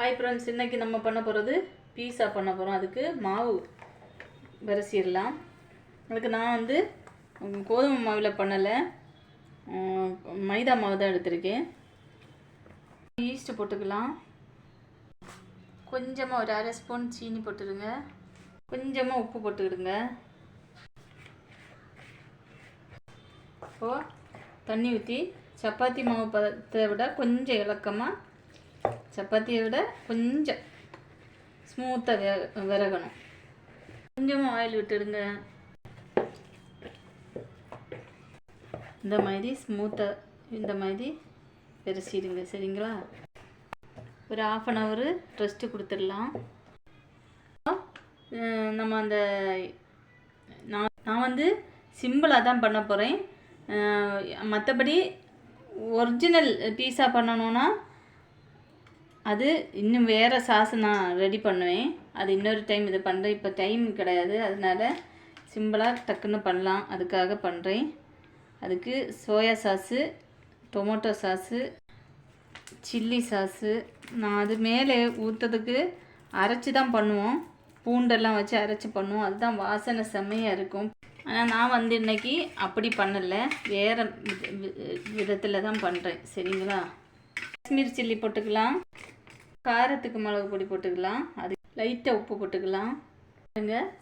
Hi friends, இன்றைக்கி நம்ம பண்ண போகிறது பீஸா பண்ண போகிறோம். அதுக்கு மாவு வரைச்சிடலாம். அதுக்கு நான் வந்து கோதுமை மாவில் பண்ணலை, மைதா மாவு தான் எடுத்திருக்கேன். ஈஸ்ட்டு போட்டுக்கலாம். கொஞ்சமாக ஒரு அரை ஸ்பூன் சீனி போட்டுடுங்க. கொஞ்சமாக உப்பு போட்டுக்கிடுங்க. இப்போது தண்ணி ஊற்றி சப்பாத்தி மாவு பதத்தை விட கொஞ்சம் இலக்கமாக, சப்பாத்தியை விட கொஞ்சம் ஸ்மூத்தாக விறகணும். கொஞ்சமாக ஆயில் விட்டுடுங்க. இந்த மாதிரி ஸ்மூத்தாக இந்த மாதிரி விரைச்சிடுங்க. சரிங்களா? ஒரு 1/2 hour ரெஸ்ட்டு கொடுத்துடலாம். நம்ம அந்த நான் வந்து சிம்பிளாக தான் பண்ண போகிறேன். மற்றபடி ஒரிஜினல் பீஸா பண்ணணுன்னா அது இன்னும் வேறு சாஸ் நான் ரெடி பண்ணுவேன். அது இன்னொரு டைம் இது பண்ணுறேன். இப்போ டைம் கிடையாது, அதனால் சிம்பிளாக டக்குன்னு பண்ணலாம், அதுக்காக பண்ணுறேன். அதுக்கு soya sauce, tomato sauce, chilli sauce நான் அது மேலே ஊற்றுறதுக்கு அரைச்சி தான் பண்ணுவோம். பூண்டெல்லாம் வச்சு அரைச்சி பண்ணுவோம். அதுதான் வாசனை செம்மையாக இருக்கும். ஆனால் நான் வந்து இன்றைக்கி அப்படி பண்ணலை, வேறு விதத்தில் தான் பண்ணுறேன். சரிங்களா? காஷ்மீர் சில்லி போட்டுக்கலாம். காரத்துக்கு மிளகு பொடி போட்டுக்கலாம். அது லைட்டாக உப்பு போட்டுக்கலாம்.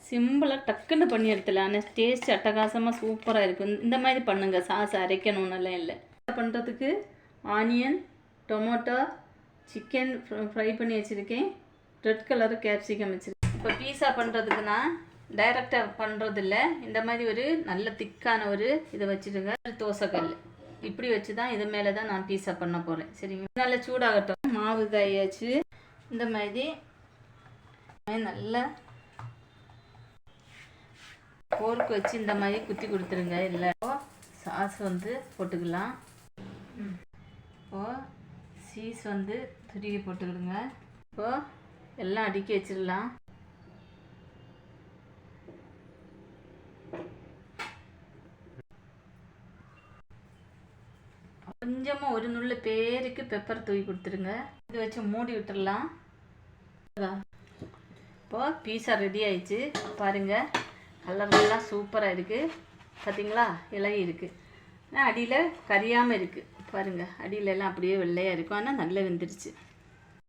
சிம்பிளாக டக்குன்னு பண்ணி எடுத்துலாம். ஆனால் டேஸ்ட் அட்டகாசமாக சூப்பராக இருக்கும். இந்த மாதிரி பண்ணுங்கள், சாஸ் அரைக்கணும்னுலாம் இல்லை. பண்ணுறதுக்கு ஆனியன், டொமேட்டோ, சிக்கன் ஃப்ரை பண்ணி வச்சுருக்கேன். ரெட் கலரு கேப்சிகம் வச்சுருக்கேன். இப்போ பீஸா பண்ணுறதுக்கு நான் டைரெக்டாக பண்ணுறதில்ல. இந்த மாதிரி ஒரு நல்ல திக்கான ஒரு இதை வச்சுருங்க. தோசைக்கல் இப்படி வச்சு தான் இது மேலே தான் நான் பீஸா பண்ண போகிறேன். சரிங்க? நல்லா சூடாகட்டும். மாவு காயாச்சு. இந்த மாதிரி நல்லா போர்க்கு வச்சு இந்த மாதிரி குத்தி கொடுத்துருங்க. இல்லை சாஸ் வந்து போட்டுக்கலாம். இப்போது சீஸ் வந்து துருவி போட்டுக்கிடுங்க. இப்போது எல்லாம் அடுக்கி வச்சிடலாம். கொஞ்சமாக ஒரு நுள்ளு பேருக்கு பெப்பர் தூவி கொடுத்துருங்க. இது வச்சு மூடி விட்டுடலாம். இப்போது பீஸா ரெடி ஆயிடுச்சு. பாருங்கள், கலர்லாம் சூப்பராக இருக்குது. பார்த்தீங்களா? இலகி இருக்குது. ஆனால் அடியில் கரியாமல் இருக்குது. பாருங்கள், அடியிலெல்லாம் அப்படியே வெள்ளையாக இருக்கும். ஆனால் நல்லா வெந்துருச்சு.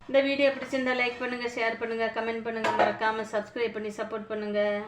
இந்த வீடியோ பிடிச்சிருந்தால் லைக் பண்ணுங்கள், ஷேர் பண்ணுங்கள், கமெண்ட் பண்ணுங்கள். மறக்காமல் சப்ஸ்கிரைப் பண்ணி சப்போர்ட் பண்ணுங்கள்.